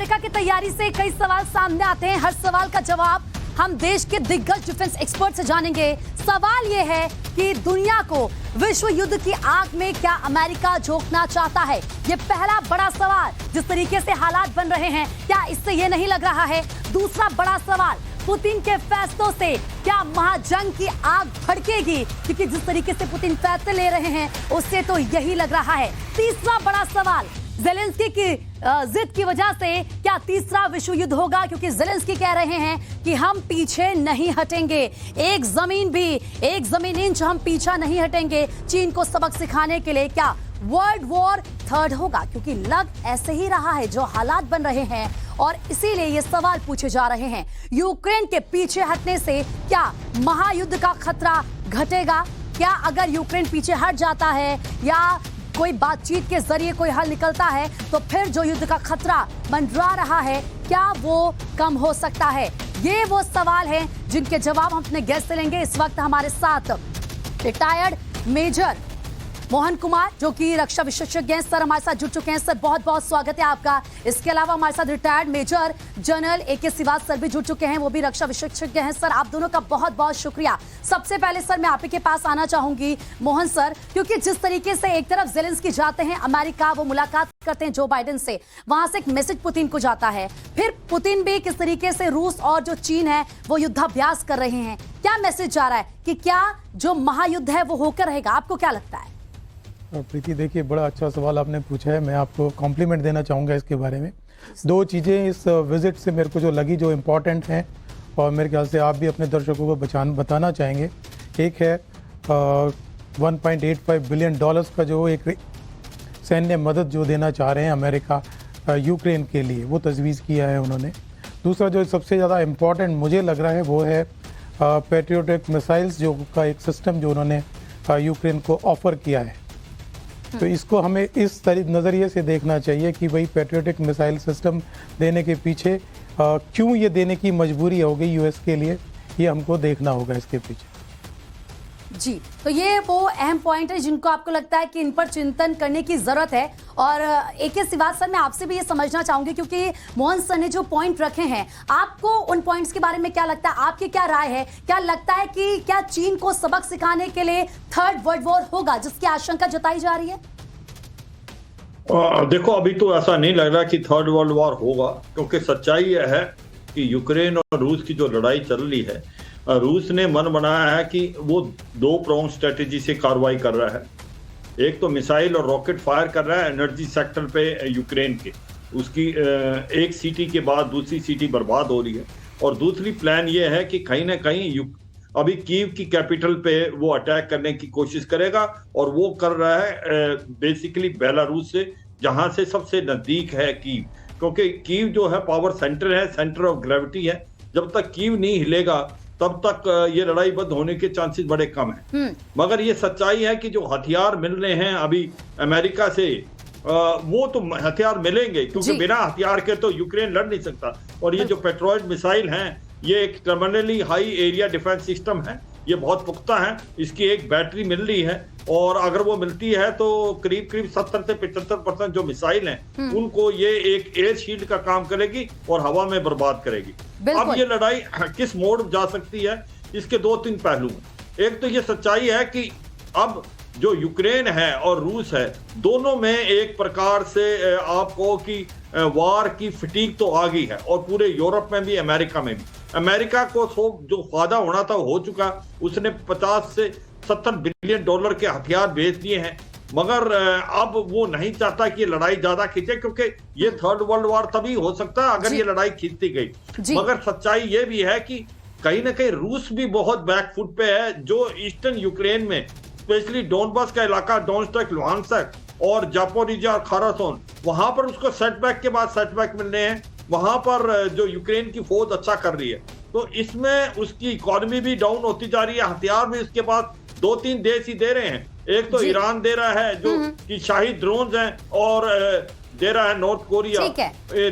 America की तैयारी से कई सवाल सामने आते हैं। हर सवाल का जवाब हम देश के दिग्गज डिफेंस एक्सपर्ट से जानेंगे। सवाल यह है कि दुनिया को विश्व युद्ध की आग में क्या अमेरिका झोंकना चाहता है? ये पहला बड़ा सवाल। जिस तरीके से हालात बन रहे हैं, क्या इससे ये नहीं लग रहा है? दूसरा बड़ा सवाल, पुतिन के फैसलों से क्या महाजंग की आग भड़केगी? क्योंकि जिस तरीके से पुतिन फैसले ले रहे हैं उससे तो यही लग रहा है। तीसरा बड़ा सवाल, ज़ेलेंस्की की जिद की वजह से क्या तीसरा विश्व युद्ध होगा? क्योंकि ज़ेलेंस्की कह रहे हैं कि हम पीछे नहीं हटेंगे, एक जमीन इंच हम पीछा नहीं हटेंगे चीन को सबक सिखाने के लिए। क्या वर्ल्ड वॉर थर्ड होगा? क्योंकि लग ऐसे ही रहा है जो हालात बन रहे हैं और इसीलिए ये सवाल पूछे जा रहे हैं। यूक्रेन के पीछे हटने से क्या महायुद्ध का खतरा घटेगा? क्या अगर यूक्रेन पीछे हट जाता है या कोई बातचीत के जरिए कोई हल निकलता है तो फिर जो युद्ध का खतरा मंडरा रहा है क्या वो कम हो सकता है? ये वो सवाल हैं जिनके जवाब हम अपने गेस्ट से लेंगे। इस वक्त हमारे साथ रिटायर्ड मेजर मोहन कुमार जो कि रक्षा विशेषज्ञ हैं, सर हमारे साथ जुड़ चुके हैं। सर बहुत बहुत स्वागत है आपका। इसके अलावा हमारे साथ retired major general AK Shrivastava sir भी जुड़ चुके हैं, वो भी रक्षा विशेषज्ञ हैं। सर आप दोनों का बहुत बहुत शुक्रिया। सबसे पहले सर मैं आप ही के पास आना चाहूंगी मोहन सर, क्योंकि जिस तरीके से एक तरफ ज़ेलेंस्की जाते हैं अमेरिका, वो मुलाकात करते हैं जो बाइडेन से, वहां से एक मैसेज पुतिन को जाता है, फिर पुतिन भी किस तरीके से रूस और जो चीन है वो युद्धाभ्यास कर रहे हैं। क्या मैसेज जा रहा है कि क्या जो महायुद्ध है वो होकर रहेगा? आपको क्या लगता है? प्रीति देखिए, बड़ा अच्छा सवाल आपने पूछा है। मैं आपको कॉम्प्लीमेंट देना चाहूँगा इसके बारे में। दो चीज़ें इस विजिट से मेरे को जो लगी, जो इम्पोर्टेंट हैं और मेरे ख्याल से आप भी अपने दर्शकों को बताना चाहेंगे। एक है 1.85 बिलियन डॉलर्स का जो एक सैन्य मदद जो देना चाह रहे हैं अमेरिका यूक्रेन के लिए, वो तजवीज़ किया है उन्होंने। दूसरा जो सबसे ज़्यादा इम्पॉर्टेंट मुझे लग रहा है वो है पैट्रियोटिक मिसाइल्स जो का एक सिस्टम जो उन्होंने यूक्रेन को ऑफ़र किया है। तो इसको हमें इस नज़रिए से देखना चाहिए कि भाई पैट्रियोटिक मिसाइल सिस्टम देने के पीछे क्यों ये देने की मजबूरी हो गई यूएस के लिए, ये हमको देखना होगा इसके पीछे। जी, तो ये वो अहम पॉइंट है जिनको आपको लगता है कि इन पर चिंतन करने की जरूरत है। और AK श्रीवास्तव सर मैं आपसे भी ये समझना चाहूंगी, क्योंकि मोहन सर ने जो पॉइंट रखे हैं, आपको उन पॉइंट्स के बारे में क्या लगता है? आपकी क्या राय है? क्या लगता है कि क्या चीन को सबक सिखाने के लिए थर्ड वर्ल्ड वॉर होगा, जिसकी आशंका जताई जा रही है? देखो, अभी तो ऐसा नहीं लग रहा कि थर्ड वर्ल्ड वॉर होगा, क्योंकि सच्चाई यह है कि यूक्रेन और रूस की जो लड़ाई चल रही है, रूस ने मन बनाया है कि वो दो प्रोंग स्ट्रेटेजी से कार्रवाई कर रहा है। एक तो मिसाइल और रॉकेट फायर कर रहा है एनर्जी सेक्टर पे यूक्रेन के, उसकी एक सिटी के बाद दूसरी सिटी बर्बाद हो रही है। और दूसरी प्लान ये है कि कहीं ना कहीं अभी कीव की कैपिटल पे वो अटैक करने की कोशिश करेगा, और वो कर रहा है बेसिकली बेलारूस से, जहां से सबसे नजदीक है कीव, क्योंकि कीव जो है पावर सेंटर है, सेंटर ऑफ ग्रेविटी है। जब तक कीव नहीं हिलेगा तब तक ये लड़ाई बंद होने के चांसेस बड़े कम हैं। मगर ये सच्चाई है कि जो हथियार मिल रहे हैं अभी अमेरिका से, वो तो हथियार मिलेंगे, क्योंकि बिना हथियार के तो यूक्रेन लड़ नहीं सकता। और ये जो पेट्रोइड मिसाइल हैं, ये एक terminally high area defence system है, ये बहुत पुख्ता है। इसकी एक बैटरी मिल रही है, और अगर वो मिलती है तो करीब 70 से 75% जो मिसाइल हैं उनको ये एक एयर शील्ड का काम करेगी और हवा में बर्बाद करेगी। अब ये लड़ाई किस मोड़ जा सकती है, इसके 2-3 पहलू हैं। एक तो ये सच्चाई है कि अब जो यूक्रेन है और रूस है, दोनों में एक प्रकार से आपको कि वार की फटीग तो आ गई है, और पूरे यूरोप में भी, अमेरिका में भी। अमेरिका को जो फायदा होना था हो चुका, उसने 50 से 70 बिलियन डॉलर के हथियार बेच दिए हैं। मगर अब वो नहीं चाहता कि ये लड़ाई ज्यादा खींचे, क्योंकि ये थर्ड वर्ल्ड वॉर तभी हो सकता है अगर ये लड़ाई खींचती गई। मगर सच्चाई ये भी है कि कहीं ना कहीं रूस भी बहुत बैकफुट पे है, जो ईस्टर्न यूक्रेन में स्पेशली डोनबास का इलाका, डोनेट्स्क, लुहांस्क और जापोरिजिया और खारासोन, वहां पर उसको सेटबैक के बाद सेटबैक मिल रहे हैं। वहां पर जो यूक्रेन की फौज अच्छा कर रही है, तो इसमें उसकी इकोनॉमी भी डाउन होती जा रही है। हथियार भी उसके पास 2-3 देश ही दे रहे हैं। एक तो ईरान दे रहा है जो कि शाही ड्रोन्स हैं, और दे रहा है नॉर्थ कोरिया।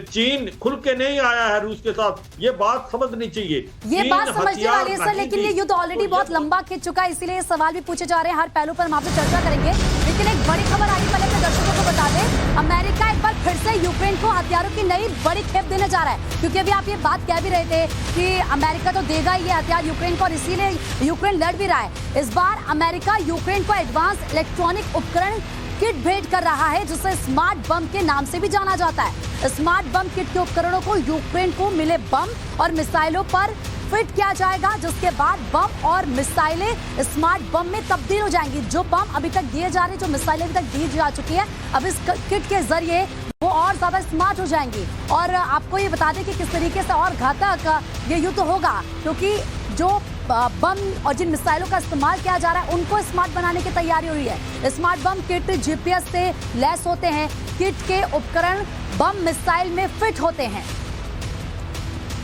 चीन खुल के नहीं आया है रूस के साथ, ये बात समझनी चाहिए। ये बात समझने वाली है सर, लेकिन ये युद्ध ऑलरेडी बहुत लंबा खिंच चुका है, इसीलिए सवाल भी पूछे जा रहे हैं। हर पहलू पर हम आपसे चर्चा करेंगे। लेकिन एक बड़ी खबर आई, पहले अपने दर्शकों को बता दें, अमेरिका एक बार फिर से यूक्रेन को हथियारों की नई बड़ी खेप देने जा रहा है, क्योंकि अभी आप ये बात कह भी रहे थे कि अमेरिका तो देगा ही ये हथियार यूक्रेन को, और इसीलिए यूक्रेन लड़ भी रहा है। इस बार अमेरिका यूक्रेन को एडवांस इलेक्ट्रॉनिक उपकरण किट भेंट कर रहा है, जिसे स्मार्ट बम के नाम से भी जाना जाता है। स्मार्ट बम किट के उपकरणों को यूक्रेन को मिले बम और मिसाइलों पर फिट किया जाएगा, जिसके बाद बम और मिसाइलें स्मार्ट बम में तब्दील हो जाएंगी। जो बम अभी तक दिए जा रहे, जो मिसाइलें अभी तक दी जा चुकी है, अब इस किट के जरिए वो और ज्यादा स्मार्ट हो जाएंगी। और आपको ये बता दें कि किस तरीके से और घातक ये युद्ध होगा, क्योंकि जो बम और जिन मिसाइलों का इस्तेमाल किया जा रहा है उनको स्मार्ट बनाने की तैयारी हुई है। स्मार्ट बम किट जीपीएस से लैस होते हैं। किट के उपकरण बम मिसाइल में फिट होते हैं।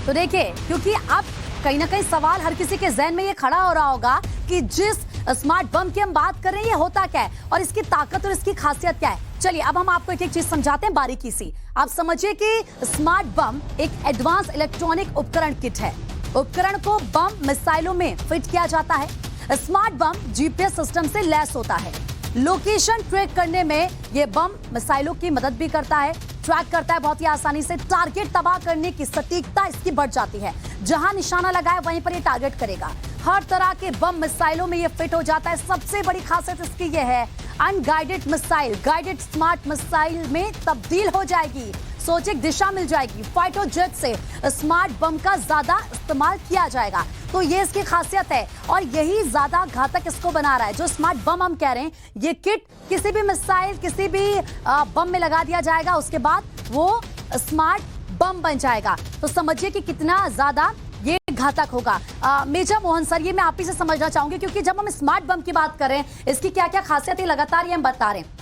तो देखिए, क्योंकि अब कहीं ना कहीं सवाल हर किसी के जहन में ये खड़ा हो रहा होगा कि जिस स्मार्ट बम की हम बात कर रहे हैं, ये होता क्या है और इसकी ताकत और इसकी खासियत क्या है। चलिए अब हम आपको एक एक चीज समझाते हैं बारीकी से। आप समझिए कि स्मार्ट बम एक एडवांस इलेक्ट्रॉनिक उपकरण किट है। उपकरण को बम मिसाइलों में फिट किया जाता है। स्मार्ट बम जीपीएस सिस्टम से लैस होता है। लोकेशन ट्रैक करने में यह बम मिसाइलों की मदद भी करता है, ट्रैक करता है बहुत ही आसानी से। टारगेट तबाह करने की सटीकता इसकी बढ़ जाती है। जहां निशाना लगाए वहीं पर ये टारगेट करेगा। हर तरह के बम मिसाइलों में ये फिट हो जाता है। सबसे बड़ी खासियत इसकी ये है, unguided missile guided smart missile में तब्दील हो जाएगी। सोचे दिशा मिल जाएगी। फाइटर जेट से स्मार्ट बम का ज्यादा इस्तेमाल किया जाएगा, तो ये इसकी खासियत है और यही ज्यादा घातक इसको बना रहा है। जो स्मार्ट बम हम कह रहे हैं, ये किट किसी भी मिसाइल किसी भी बम में लगा दिया जाएगा, उसके बाद वो स्मार्ट बम बन जाएगा। तो समझिए कि कितना ज्यादा ये घातक होगा। मेजर मोहन सर, ये मैं आप ही से समझना चाहूंगी, क्योंकि जब हम स्मार्ट बम की बात कर रहे हैं, इसकी क्या क्या खासियत है लगातार ये हम बता रहे हैं,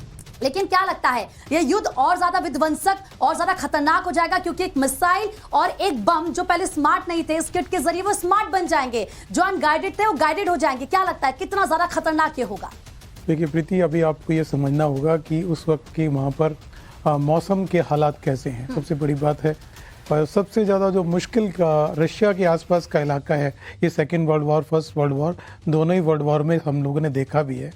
लेकिन क्या लगता है ये युद्ध और ज्यादा विध्वंसक और ज्यादा खतरनाक हो जाएगा, क्योंकि एक मिसाइल और एक बम जो पहले स्मार्ट नहीं थे, इस किट के जरिए वो स्मार्ट बन जाएंगे। जो अनगाइडेड थे वो गाइडेड हो जाएंगे। क्या लगता है कितना ज्यादा खतरनाक ये होगा? देखिए प्रीति, अभी आपको ये समझना होगा कि उस वक्त की वहाँ पर मौसम के हालात कैसे हैं। सबसे बड़ी बात है, सबसे ज़्यादा जो मुश्किल का रशिया के आसपास का इलाका है, ये second world war, first world war, दोनों ही वर्ल्ड वॉर में हम लोगों ने देखा भी है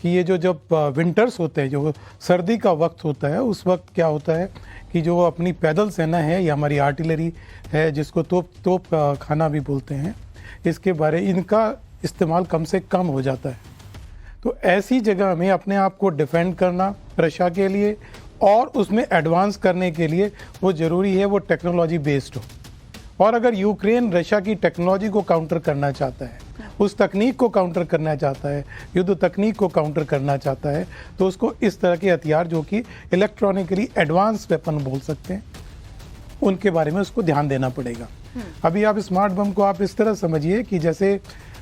कि ये जब विंटर्स होते हैं, जो सर्दी का वक्त होता है, उस वक्त क्या होता है कि जो अपनी पैदल सेना है या हमारी आर्टिलरी है, जिसको तोप खाना भी बोलते हैं, इनका इस्तेमाल कम से कम हो जाता है। तो ऐसी जगह में अपने आप को डिफेंड करना रशिया के लिए और उसमें एडवांस करने के लिए वो ज़रूरी है वो टेक्नोलॉजी बेस्ड हो। और अगर यूक्रेन रशिया की टेक्नोलॉजी को काउंटर करना चाहता है, उस तकनीक को काउंटर करना चाहता है, युद्ध तकनीक को काउंटर करना चाहता है, तो उसको इस तरह के हथियार जो कि इलेक्ट्रॉनिकली एडवांस वेपन बोल सकते हैं, उनके बारे में उसको ध्यान देना पड़ेगा। अभी आप स्मार्ट बम को आप इस तरह समझिए कि जैसे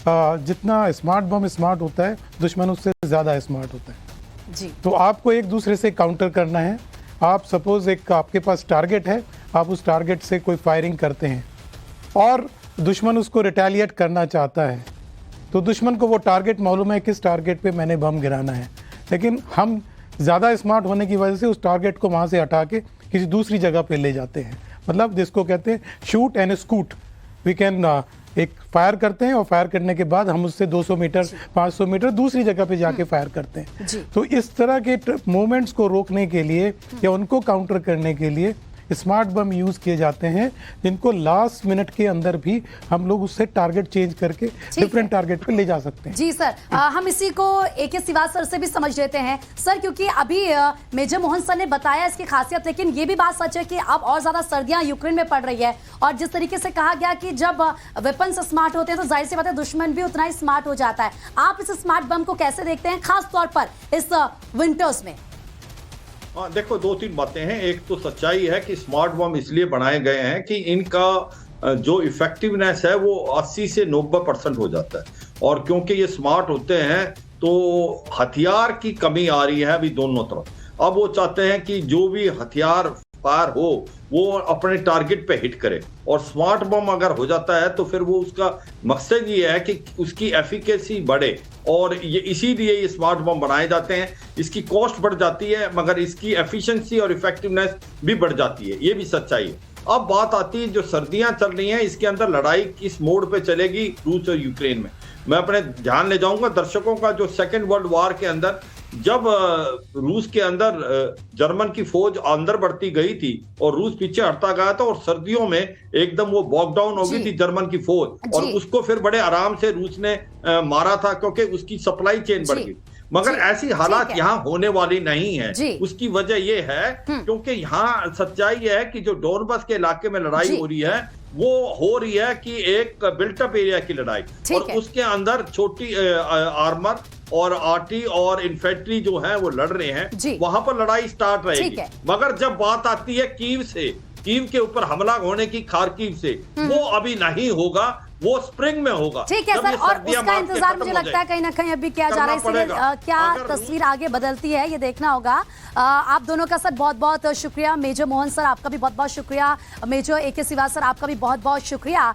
जितना स्मार्ट बम स्मार्ट होता है, दुश्मन उससे ज़्यादा स्मार्ट होता है जी। तो आपको एक दूसरे से काउंटर करना है। आप सपोज एक आपके पास टारगेट है, आप उस टारगेट से कोई फायरिंग करते हैं और दुश्मन उसको रिटेलिएट करना चाहता है, तो दुश्मन को वो टारगेट मालूम है किस टारगेट पे मैंने बम गिराना है, लेकिन हम ज़्यादा स्मार्ट होने की वजह से उस टारगेट को वहाँ से हटा के किसी दूसरी जगह पे ले जाते हैं। मतलब जिसको कहते हैं shoot and scoot. We can एक फायर करते हैं और फायर करने के बाद हम उससे 200 मीटर 500 मीटर दूसरी जगह पे जाके फायर करते हैं। तो इस तरह के मूवमेंट्स को रोकने के लिए या उनको काउंटर करने के लिए स्मार्ट बम यूज किए जाते हैं, जिनको लास्ट मिनट के अंदर भी हम लोग उससे टारगेट चेंज करके डिफरेंट टारगेट पे ले जा सकते हैं। जी सर, हम इसी को AK श्रीवास्तव सर से भी समझ लेते हैं सर, क्योंकि अभी मेजर मोहन सर ने बताया इसकी खासियत, लेकिन ये भी बात सच है कि अब और ज्यादा सर्दियां यूक्रेन में पड़ रही है और जिस तरीके से कहा गया कि जब वेपन्स स्मार्ट होते हैं तो जाहिर सी बात है दुश्मन भी उतना ही स्मार्ट हो जाता है। आप इस स्मार्ट बम को कैसे देखते हैं, खास तौर पर इस विंटर्स में? हाँ, देखो 2-3 बातें हैं। एक तो सच्चाई है कि स्मार्ट बम इसलिए बनाए गए हैं कि इनका जो इफेक्टिवनेस है वो 80 से 90% हो जाता है, और क्योंकि ये स्मार्ट होते हैं तो हथियार की कमी आ रही है अभी दोनों तरफ। अब वो चाहते हैं कि जो भी हथियार फायर हो वो अपने टारगेट पे हिट करे, और स्मार्ट बम अगर हो जाता है तो फिर वो उसका मकसद ये है कि उसकी एफिकेसी बढ़े, और ये इसीलिए ये स्मार्ट बम बनाए जाते हैं। इसकी कॉस्ट बढ़ जाती है मगर इसकी एफिशिएंसी और इफेक्टिवनेस भी बढ़ जाती है, ये भी सच्चाई है। अब बात आती है जो सर्दियां चल रही हैं, इसके अंदर लड़ाई किस मोड पे चलेगी रूस और यूक्रेन में। मैं अपने ध्यान ले जाऊंगा दर्शकों का, जो सेकेंड वर्ल्ड वॉर के अंदर जब रूस के अंदर जर्मन की फौज अंदर बढ़ती गई थी और रूस पीछे हटता गया था और सर्दियों में एकदम वो बॉक डाउन हो गई थी जर्मन की फौज और उसको फिर बड़े आराम से रूस ने मारा था क्योंकि उसकी सप्लाई चेन बढ़ गई। मगर ऐसी हालात यहाँ होने वाली नहीं है। उसकी वजह ये है क्योंकि यहाँ सच्चाई है कि जो डोनबस के इलाके में लड़ाई हो रही है वो हो रही है कि एक बिल्टअप एरिया की लड़ाई और उसके अंदर छोटी आर्मर और आर्टी और इन्फेंट्री जो है वो लड़ रहे हैं, वहां पर लड़ाई स्टार्ट रहेगी। मगर जब बात आती है कीव से, कीव के ऊपर हमला होने की, खार्किव से, वो अभी नहीं होगा, वो स्प्रिंग में होगा। ठीक है सर, और उसका इंतजार मुझे लगता है कहीं ना कहीं अभी किया जा रहा है, इसलिए क्या तस्वीर आगे बदलती है ये देखना होगा। आप दोनों का सर बहुत बहुत शुक्रिया। मेजर मोहन सर आपका भी बहुत बहुत शुक्रिया। मेजर AK सिवा सर आपका भी बहुत बहुत शुक्रिया।